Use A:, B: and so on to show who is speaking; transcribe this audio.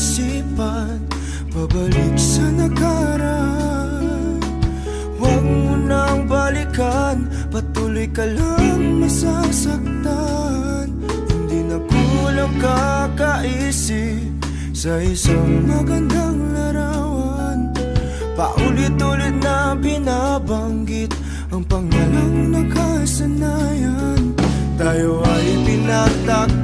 A: isipan, pabalik sa nakaraan. Huwag mo nang balikan, patuloy ka lang masasaktan. Hindi na kulang kakaisip sa isang magandang larawan. Paulit-ulit na binabanggit ang pangalang nakasanayan. Tayo ay pinagtakpan